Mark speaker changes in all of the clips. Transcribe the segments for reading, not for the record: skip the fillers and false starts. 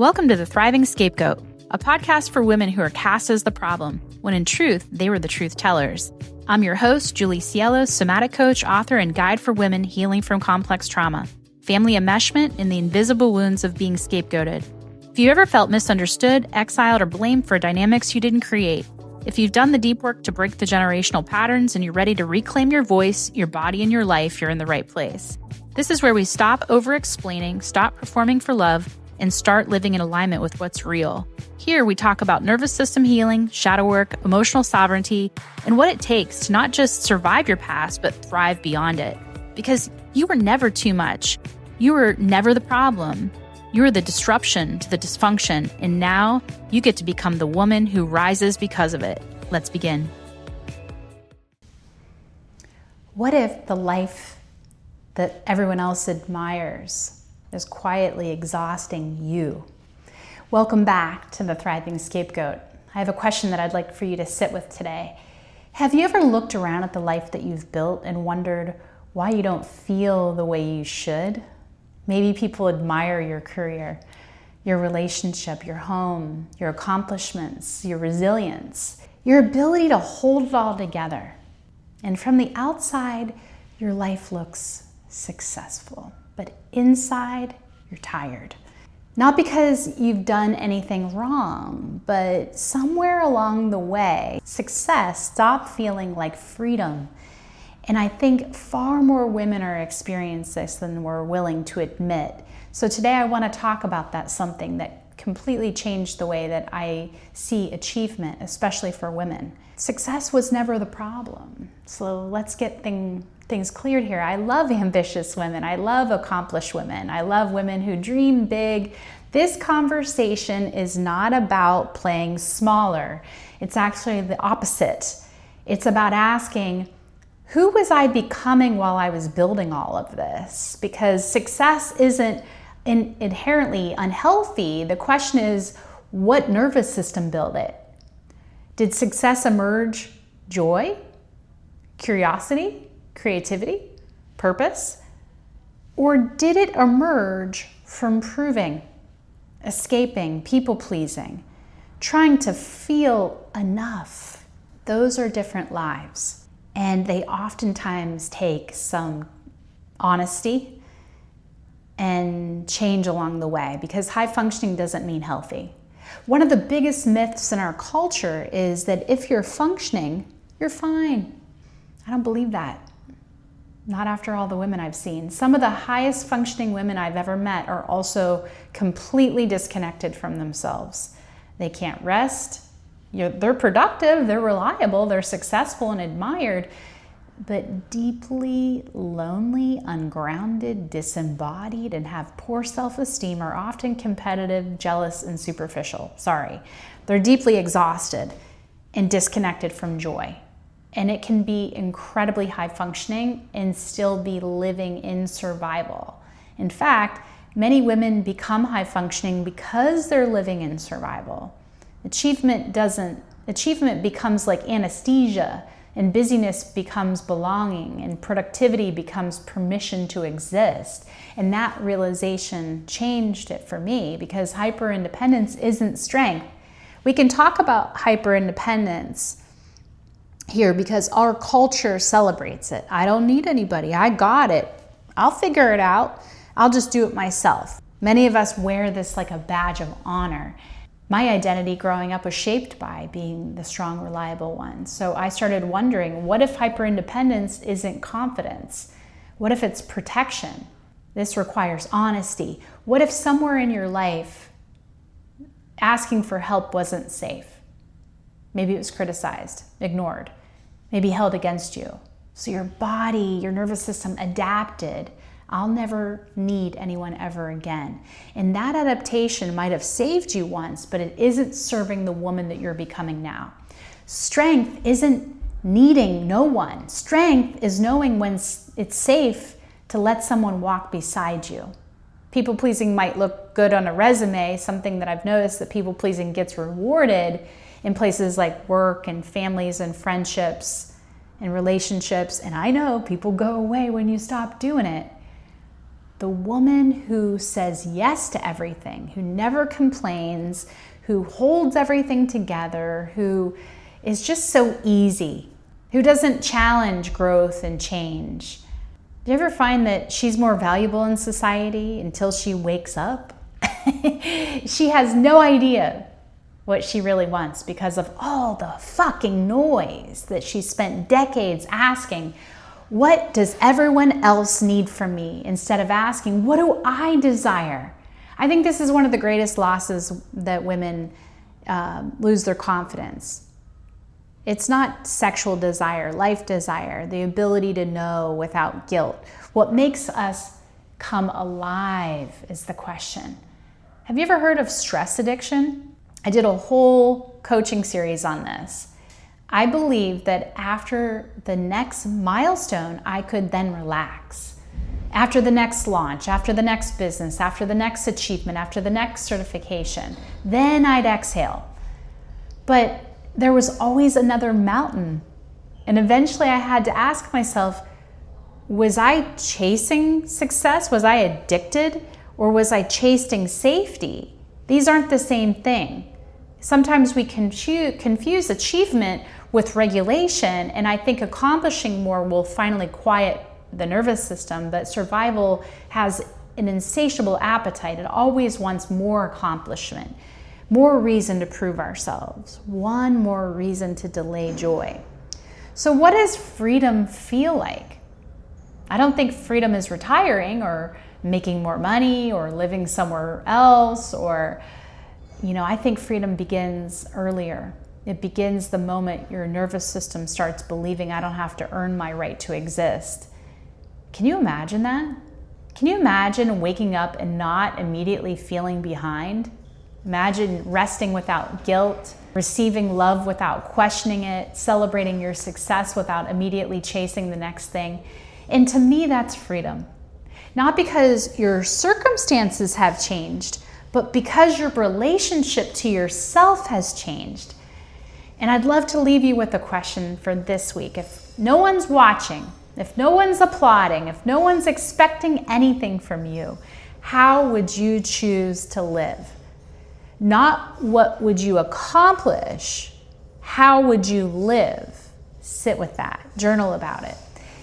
Speaker 1: Welcome to The Thriving Scapegoat, a podcast for women who are cast as the problem, when in truth, they were the truth tellers. I'm your host, Julie Cielo, somatic coach, author, and guide for women healing from complex trauma, family enmeshment, and the invisible wounds of being scapegoated. If you ever felt misunderstood, exiled, or blamed for dynamics you didn't create, if you've done the deep work to break the generational patterns and you're ready to reclaim your voice, your body, and your life, you're in the right place. This is where we stop over-explaining, stop performing for love, and start living in alignment with what's real. Here, we talk about nervous system healing, shadow work, emotional sovereignty, and what it takes to not just survive your past, but thrive beyond it. Because you were never too much. You were never the problem. You were the disruption to the dysfunction, and now you get to become the woman who rises because of it. Let's begin. What if the life that everyone else admires is quietly exhausting you? Welcome back to The Thriving Scapegoat. I have a question that I'd like for you to sit with today. Have you ever looked around at the life that you've built and wondered why you don't feel the way you should? Maybe people admire your career, your relationship, your home, your accomplishments, your resilience, your ability to hold it all together. And from the outside, your life looks successful. But inside, you're tired. Not because you've done anything wrong, but somewhere along the way, success stopped feeling like freedom. And I think far more women are experiencing this than we're willing to admit. So today I want to talk about that, something that completely changed the way that I see achievement, especially for women. Success was never the problem. So let's get things cleared here. I love ambitious women. I love accomplished women. I love women who dream big. This conversation is not about playing smaller. It's actually the opposite. It's about asking, who was I becoming while I was building all of this? Because success isn't inherently unhealthy. The question is, what nervous system built it? Did success emerge joy, curiosity, creativity, purpose? Or did it emerge from proving, escaping, people-pleasing, trying to feel enough? Those are different lives. And they oftentimes take some honesty and change along the way, because high functioning doesn't mean healthy. One of the biggest myths in our culture is that if you're functioning, you're fine. I don't believe that. Not after all the women I've seen. Some of the highest functioning women I've ever met are also completely disconnected from themselves. They can't rest. They're productive, they're reliable, they're successful and admired, but deeply lonely, ungrounded, disembodied, and have poor self-esteem, are often competitive, jealous, and superficial. Sorry. They're deeply exhausted and disconnected from joy. And it can be incredibly high functioning and still be living in survival. In fact, many women become high functioning because they're living in survival. Achievement becomes like anesthesia, and busyness becomes belonging, and productivity becomes permission to exist. And that realization changed it for me, because hyper-independence isn't strength. We can talk about hyper-independence here because our culture celebrates it. I don't need anybody. I got it. I'll figure it out. I'll just do it myself. Many of us wear this like a badge of honor. My identity growing up was shaped by being the strong, reliable one. So I started wondering, what if hyper-independence isn't confidence? What if it's protection? This requires honesty. What if somewhere in your life, asking for help wasn't safe? Maybe it was criticized, ignored, maybe held against you. So your body, your nervous system adapted. I'll never need anyone ever again. And that adaptation might have saved you once, but it isn't serving the woman that you're becoming now. Strength isn't needing no one. Strength is knowing when it's safe to let someone walk beside you. People-pleasing might look good on a resume, something that I've noticed that people-pleasing gets rewarded in places like work and families and friendships and relationships. And I know people go away when you stop doing it. The woman who says yes to everything, who never complains, who holds everything together, who is just so easy, who doesn't challenge growth and change. Do you ever find that she's more valuable in society until she wakes up? She has no idea what she really wants because of all the fucking noise that she spent decades asking, what does everyone else need from me? Instead of asking, what do I desire? I think this is one of the greatest losses that women lose their confidence. It's not sexual desire, life desire, the ability to know without guilt. What makes us come alive is the question. Have you ever heard of stress addiction? I did a whole coaching series on this. I believe that after the next milestone, I could then relax. After the next launch, after the next business, after the next achievement, after the next certification, then I'd exhale. But there was always another mountain. And eventually I had to ask myself, was I chasing success? Was I addicted? Or was I chasing safety? These aren't the same thing. Sometimes we confuse achievement with regulation, and I think accomplishing more will finally quiet the nervous system, but survival has an insatiable appetite. It always wants more accomplishment, more reason to prove ourselves, one more reason to delay joy. So what does freedom feel like? I don't think freedom is retiring or making more money or living somewhere else or, I think freedom begins earlier. It begins the moment your nervous system starts believing I don't have to earn my right to exist. Can you imagine that? Can you imagine waking up and not immediately feeling behind? Imagine resting without guilt, receiving love without questioning it, celebrating your success without immediately chasing the next thing. And to me, that's freedom. Not because your circumstances have changed, but because your relationship to yourself has changed. And I'd love to leave you with a question for this week. If no one's watching, if no one's applauding, if no one's expecting anything from you, how would you choose to live? Not what would you accomplish, how would you live? Sit with that, journal about it.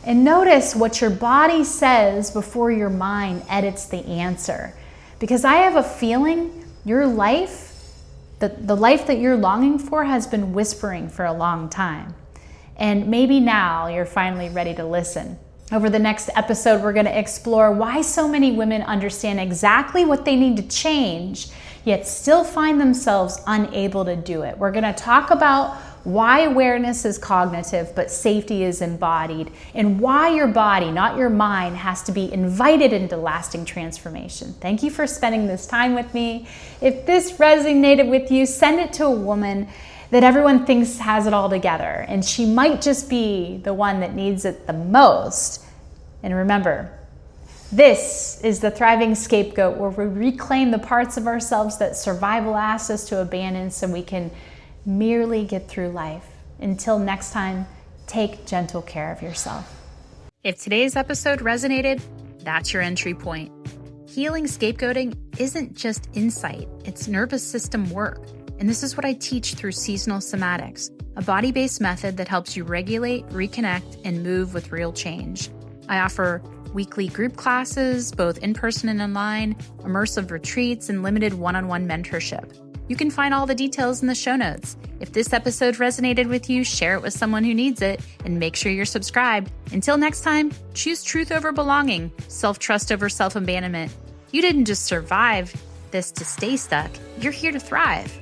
Speaker 1: And notice what your body says before your mind edits the answer. Because I have a feeling your life, the life that you're longing for, has been whispering for a long time. And maybe now you're finally ready to listen. Over the next episode, we're going to explore why so many women understand exactly what they need to change, yet still find themselves unable to do it. We're going to talk about why awareness is cognitive, but safety is embodied, and why your body, not your mind, has to be invited into lasting transformation. Thank you for spending this time with me. If this resonated with you, send it to a woman that everyone thinks has it all together, and she might just be the one that needs it the most. And remember, this is the Thriving Scapegoat, where we reclaim the parts of ourselves that survival asks us to abandon so we can merely get through life. Until next time, take gentle care of yourself. If today's episode resonated, that's your entry point. Healing scapegoating isn't just insight, it's nervous system work. And this is what I teach through seasonal somatics, a body-based method that helps you regulate, reconnect, and move with real change. I offer weekly group classes, both in person and online, immersive retreats, and limited one-on-one mentorship. You can find all the details in the show notes. If this episode resonated with you, share it with someone who needs it, and make sure you're subscribed. Until next time, choose truth over belonging, self-trust over self-abandonment. You didn't just survive this to stay stuck. You're here to thrive.